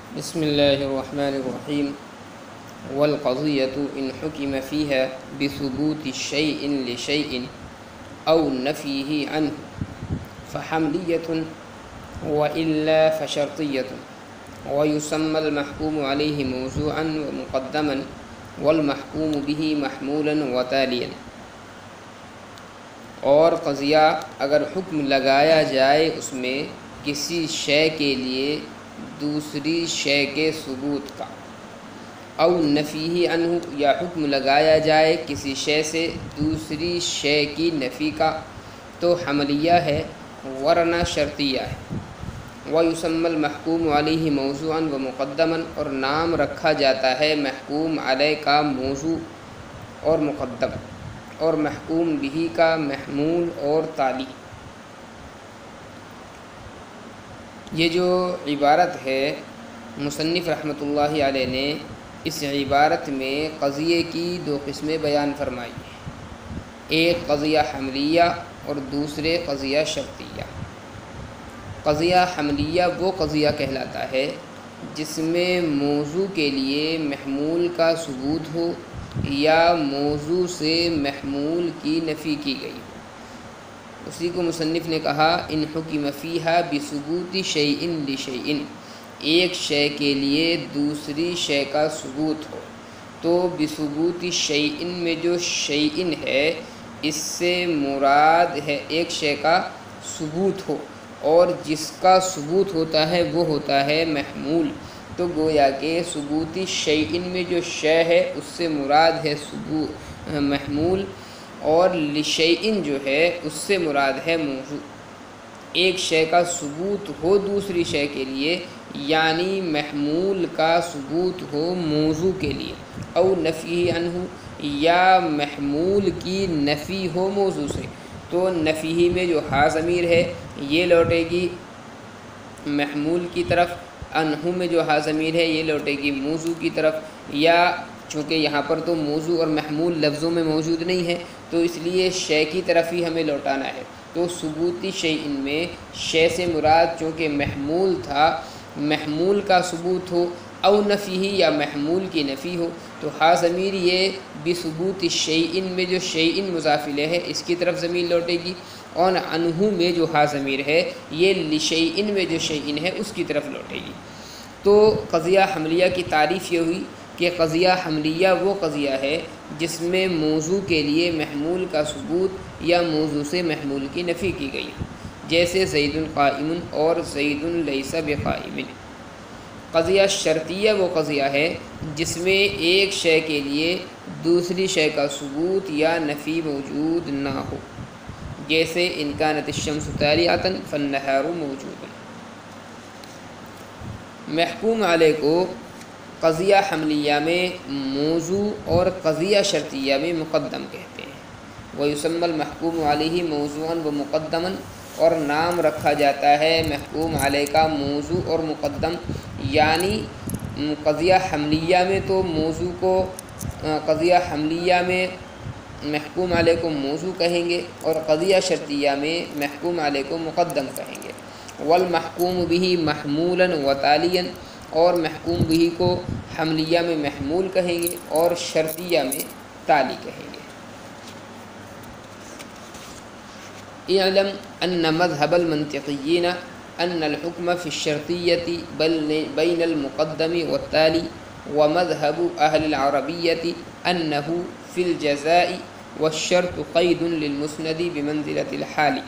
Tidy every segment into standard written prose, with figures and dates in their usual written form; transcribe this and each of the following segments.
بسم الله الرحمن الرحيم. والقضية إن حكم فيها بثبوت شيء لشيء أو نفيه عنه فحملية وإلا فشرطية، ويسمى المحكوم عليه موضوعا ومقدما والمحكوم به محمولا وتاليا۔ اور قضیہ اگر حکم لگایا جائے اس میں کسی شے کے لیے دوسری شے کے ثبوت کا، او نفی عنہ یا حکم لگایا جائے کسی شے سے دوسری شے کی نفی کا، تو حملیہ ہے ورنہ شرطیہ ہے۔ وَيُسَمَّى الْمَحْكُومُ عَلَيْهِ مَوْضُوعًا وَمُقَدَّمًا، اور نام رکھا جاتا ہے محکوم علیہ کا موضوع اور مقدم، اور محکوم بھی کا محمول اور تالی۔ یہ جو عبارت ہے مصنف رحمۃ اللہ علیہ نے اس عبارت میں قضیے کی دو قسمیں بیان فرمائی ہیں، ایک قضیہ حملیہ اور دوسرے قضیہ شرطیہ۔ قضیہ حملیہ وہ قضیہ کہلاتا ہے جس میں موضوع کے لیے محمول کا ثبوت ہو یا موضوع سے محمول کی نفی کی گئی ہو۔ اسی کو مصنف نے کہا ان حکم فیہا بثبوت شیء لشیء، ایک شے کے لیے دوسری شے کا ثبوت ہو تو بثبوت شیء میں جو شیء ہے اس سے مراد ہے ایک شے کا ثبوت ہو، اور جس کا ثبوت ہوتا ہے وہ ہوتا ہے محمول۔ تو گویا کہ ثبوت شیء میں جو شے ہے اس سے مراد ہے محمول، اور لشیء جو ہے اس سے مراد ہے موضوع۔ ایک شے کا ثبوت ہو دوسری شے کے لیے، یعنی محمول کا ثبوت ہو موضوع کے لیے، او نفی عنہ یا محمول کی نفی ہو موضوع سے، تو نفی میں جو ہا ضمیر ہے یہ لوٹے گی محمول کی طرف، عنہ میں جو ہا ضمیر ہے یہ لوٹے گی موضوع کی طرف، یا چونکہ یہاں پر تو موضوع اور محمول لفظوں میں موجود نہیں ہے تو اس لیے شے کی طرف ہی ہمیں لوٹانا ہے۔ تو ثبوتی شیء میں شے سے مراد چونکہ محمول تھا، محمول کا ثبوت ہو، او نفی یا محمول کی نفی ہو، تو ہا ضمیر یہ بثبوت شیء میں جو شیء مضاف الیہ ہے اس کی طرف ضمیر لوٹے گی، اور عنہ میں جو ہا ضمیر ہے یہ لشیء میں جو شیء ہے اس کی طرف لوٹے گی۔ تو قضیہ حملیہ کی تعریف یہ ہوئی کہ قضیہ حملیہ وہ قضیہ ہے جس میں موضوع کے لیے محمول کا ثبوت یا موضوع سے محمول کی نفی کی گئی، جیسے زید قائم اور زید لیس بقائم۔ قضیہ شرطیہ وہ قضیہ ہے جس میں ایک شے کے لیے دوسری شے کا ثبوت یا نفی موجود نہ ہو، جیسے ان کانت الشمس طالعۃ فالنہار موجود۔ محکوم علیہ کو قضیہ حملیہ میں موضوع اور قضیہ شرطیہ میں مقدم کہتے ہیں۔ وَيُسَمَّى الْمَحْكُومُ عَلَيْهِ مَوْضُوعًا وَمُقَدَّمًا، اور نام رکھا جاتا ہے محکوم علیہ کا موضوع اور مقدم، یعنی قضیہ حملیہ میں تو موضوع کو قضیہ حملیہ میں محکوم علیہ کو موضوع کہیں گے، اور قضیہ شرطیہ میں محکوم علیہ کو مقدم کہیں گے۔ والمحکوم به محمولا وتالیا، اور محکوم به کو حملیہ میں محمول کہیں گے اور شرطیہ میں تالی کہیں گے۔ اعلم ان مذهب المنطقیین ان الحکم فی الشرطیۃ بین المقدم والتالی، ومذهب اہل العربیۃ انہ فی الجزاء والشرط قید للمسند بمنزلۃ الحال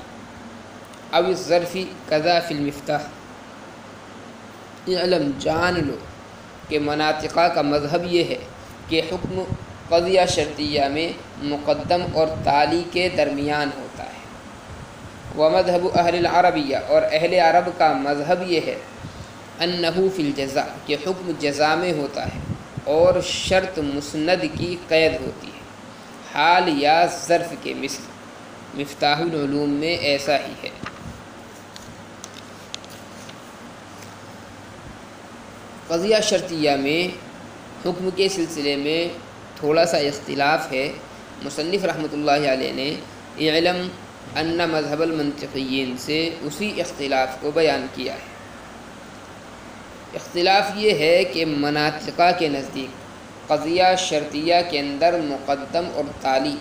او الظرف کذا فی المفتاح۔ علم جان لو کہ مناطقہ کا مذہب یہ ہے کہ حکم قضیہ شرطیہ میں مقدم اور تالی کے درمیان ہوتا ہے۔ ومذہب اہل العربیہ، اور اہل عرب کا مذہب یہ ہے انہ فی الجزاء کہ حکم جزا میں ہوتا ہے اور شرط مسند کی قید ہوتی ہے، حال یا ظرف کے مثل۔ مفتاح العلوم میں ایسا ہی ہے۔ قضیہ شرطیہ میں حکم کے سلسلے میں تھوڑا سا اختلاف ہے۔ مصنف رحمۃ اللہ علیہ نے اعلم ان مذہب المنطقیین سے اسی اختلاف کو بیان کیا ہے۔ اختلاف یہ ہے کہ مناطقہ کے نزدیک قضیہ شرطیہ کے اندر مقدم اور تالی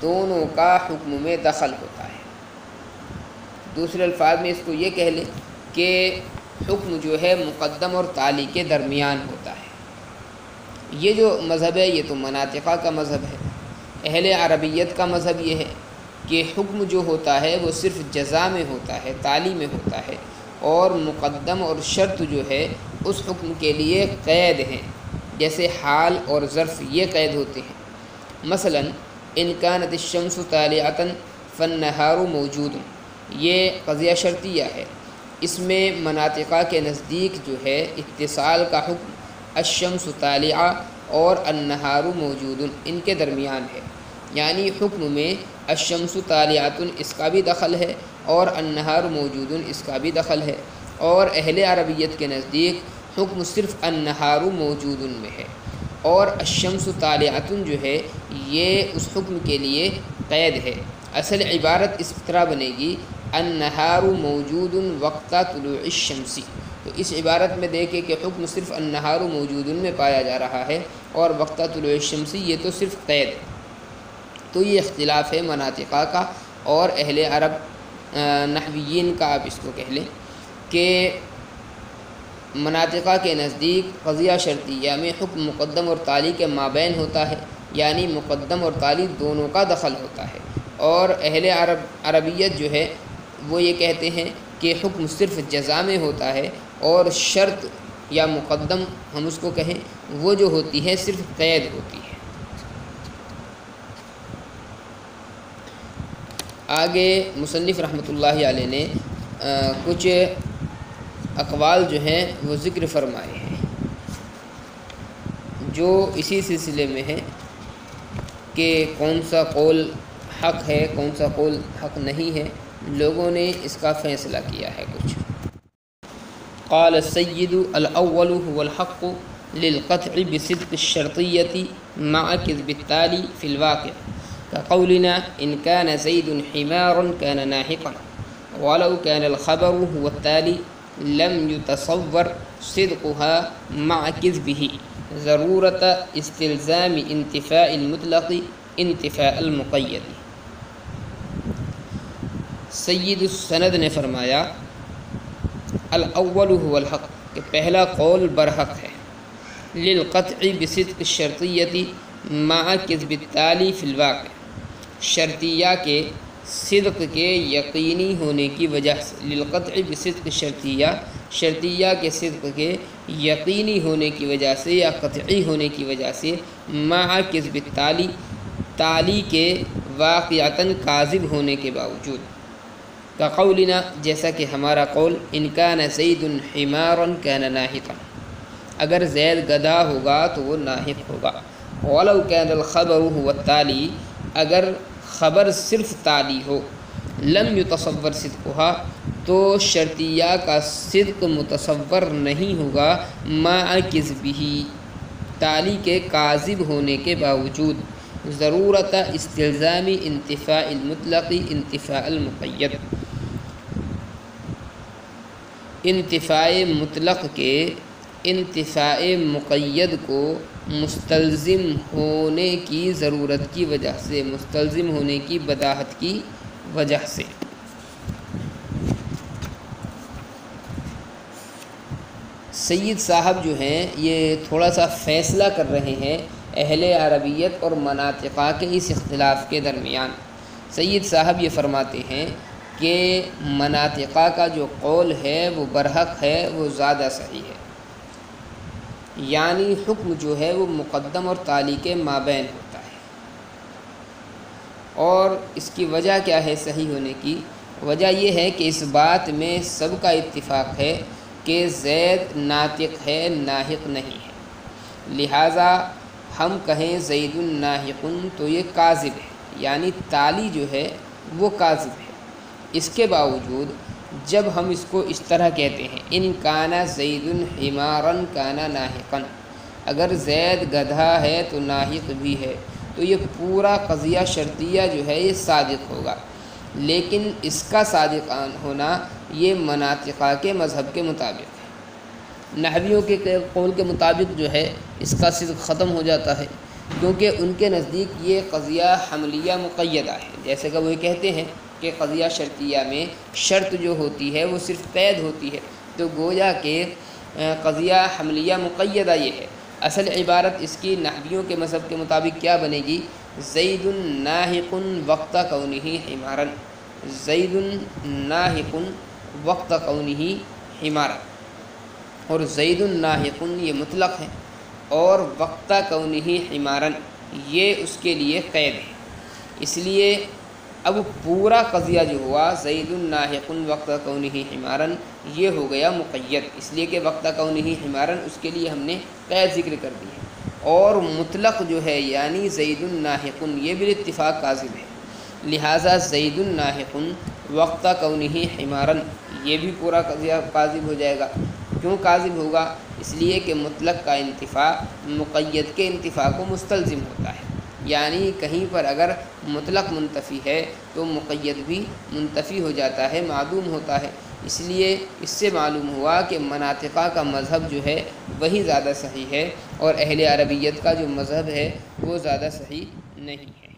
دونوں کا حکم میں دخل ہوتا ہے۔ دوسرے الفاظ میں اس کو یہ کہہ لیں کہ حکم جو ہے مقدم اور تالی کے درمیان ہوتا ہے۔ یہ جو مذہب ہے یہ تو مناطقہ کا مذہب ہے۔ اہل عربیت کا مذہب یہ ہے کہ حکم جو ہوتا ہے وہ صرف جزا میں ہوتا ہے، تالی میں ہوتا ہے، اور مقدم اور شرط جو ہے اس حکم کے لیے قید ہیں، جیسے حال اور ظرف یہ قید ہوتے ہیں۔ مثلا ان کانت الشمس طالعۃ فالنہار موجود، یہ قضیہ شرطیہ ہے۔ اس میں مناطقہ کے نزدیک جو ہے اتصال کا حکم الشمس طالعہ اور النہار موجود ان کے درمیان ہے، یعنی حکم میں الشمس طالعۃ اس کا بھی دخل ہے اور النہار موجود اس کا بھی دخل ہے۔ اور اہل عربیت کے نزدیک حکم صرف النہار موجود میں ہے، اور الشمس طالعۃ جو ہے یہ اس حکم کے لیے قید ہے۔ اصل عبارت اس طرح بنے گی النہار موجود وقت طلوع الشمس، تو اس عبارت میں دیکھیں کہ حکم صرف النہار موجود میں پایا جا رہا ہے اور وقت طلوع الشمس یہ تو صرف قید ہے۔ تو یہ اختلاف ہے مناطقہ کا اور اہل عرب نحویین کا، آپ اس کو کہہ لیں کہ مناطقہ کے نزدیک قضیہ شرطیہ میں حکم مقدم اور تالی کے مابین ہوتا ہے، یعنی مقدم اور تالی دونوں کا دخل ہوتا ہے، اور اہل عربیت جو ہے وہ یہ کہتے ہیں کہ حکم صرف جزا میں ہوتا ہے اور شرط یا مقدم ہم اس کو کہیں وہ جو ہوتی ہے صرف قید ہوتی ہے۔ آگے مصنف رحمۃ اللہ علیہ نے کچھ اقوال جو ہیں وہ ذکر فرمائے ہیں جو اسی سلسلے میں ہے کہ کون سا قول حق ہے کون سا قول حق نہیں ہے، لوگوں نے اس کا فیصلہ کیا ہے کچھ۔ قال السید الاول هو الحق للقطع بصدق الشرطیة مع كذب التالي في الواقع كقولنا إن كان زيد حمارا كان ناحقا، ولو كان الخبر هو التالي لم يتصور صدقها مع كذبه ضرورة استلزام انتفاء المطلق انتفاء المقید۔ سید السند نے فرمایا الاول هو الحق کہ پہلا قول برحق ہے، للقطع بصدق الشرطیة مع كذب التالي في الواقع، شرطیہ کے صدق کے یقینی ہونے کی وجہ سے، للقطع بصدق الشرطیہ شرطیہ کے صدق کے یقینی ہونے کی وجہ سے یا قطعی ہونے کی وجہ سے، مع كذب التالي تالی کے واقعتاً کاذب ہونے کے باوجود، كقولنا جیسا کہ ہمارا قول ان كان زید حمارا كان ناحقا، اگر زید گدھا ہوگا تو وہ ناحق ہوگا، ولو كان الخبر هو التالي اگر خبر صرف تالی ہو، لم يتصور صدقها تو شرطیہ کا صدق متصور نہیں ہوگا، مع کذبہ تالی کے کاذب ہونے کے باوجود، ضرورت استلزام انتفاء المطلق انتفاء المقید، انتفاع مطلق کے انتفاع مقید کو مستلزم ہونے کی ضرورت کی وجہ سے، مستلزم ہونے کی بداہت کی وجہ سے۔ سید صاحب جو ہیں یہ تھوڑا سا فیصلہ کر رہے ہیں اہل عربیت اور مناطقہ کے اس اختلاف کے درمیان۔ سید صاحب یہ فرماتے ہیں کہ مناطقہ کا جو قول ہے وہ برحق ہے، وہ زیادہ صحیح ہے، یعنی حکم جو ہے وہ مقدم اور تالی کے مابین ہوتا ہے۔ اور اس کی وجہ کیا ہے صحیح ہونے کی؟ وجہ یہ ہے کہ اس بات میں سب کا اتفاق ہے کہ زید ناطق ہے، ناحق نہیں ہے، لہٰذا ہم کہیں زید ناحق تو یہ کاذب ہے، یعنی تالی جو ہے وہ کاذب ہے۔ اس کے باوجود جب ہم اس کو اس طرح کہتے ہیں ان کانا زید حمارا کانا ناحقا، اگر زید گدھا ہے تو ناحق بھی ہے، تو یہ پورا قضیہ شرطیہ جو ہے یہ صادق ہوگا، لیکن اس کا صادق ہونا یہ مناطقہ کے مذہب کے مطابق ہے۔ نحویوں کے قول کے مطابق جو ہے اس کا صدق ختم ہو جاتا ہے، کیونکہ ان کے نزدیک یہ قضیہ حملیہ مقیدہ ہے، جیسے کہ وہ کہتے ہیں کہ قضیہ شرطیہ میں شرط جو ہوتی ہے وہ صرف قید ہوتی ہے، تو گویا کہ قضیہ حملیہ مقیدہ یہ ہے۔ اصل عبارت اس کی نحویوں کے مذہب کے مطابق کیا بنے گی؟ زید ناحق وقت کونہ حمارا، زید ناحق وقت کونہ حمارا، اور زید ناحق یہ مطلق ہے، اور وقت کونہ حمارا یہ اس کے لیے قید ہے۔ اس لیے اب پورا قضیہ جو ہوا زید ناحق وقت کونہ حمارا یہ ہو گیا مقید، اس لیے کہ وقت کونہ حمارا اس کے لیے ہم نے قید ذکر کر دی ہے، اور مطلق جو ہے یعنی زید ناحق یہ بالاتفاق کاذب ہے، لہٰذا زید ناحق وقت کونہ حمارا یہ بھی پورا قضیہ کاذب ہو جائے گا۔ کیوں کاذب ہوگا؟ اس لیے کہ مطلق کا انتفاع مقید کے انتفاع کو مستلزم ہوتا ہے، یعنی کہیں پر اگر مطلق منتفی ہے تو مقید بھی منتفی ہو جاتا ہے، معدوم ہوتا ہے۔ اس لیے اس سے معلوم ہوا کہ مناطقہ کا مذہب جو ہے وہی زیادہ صحیح ہے، اور اہل عربیت کا جو مذہب ہے وہ زیادہ صحیح نہیں ہے۔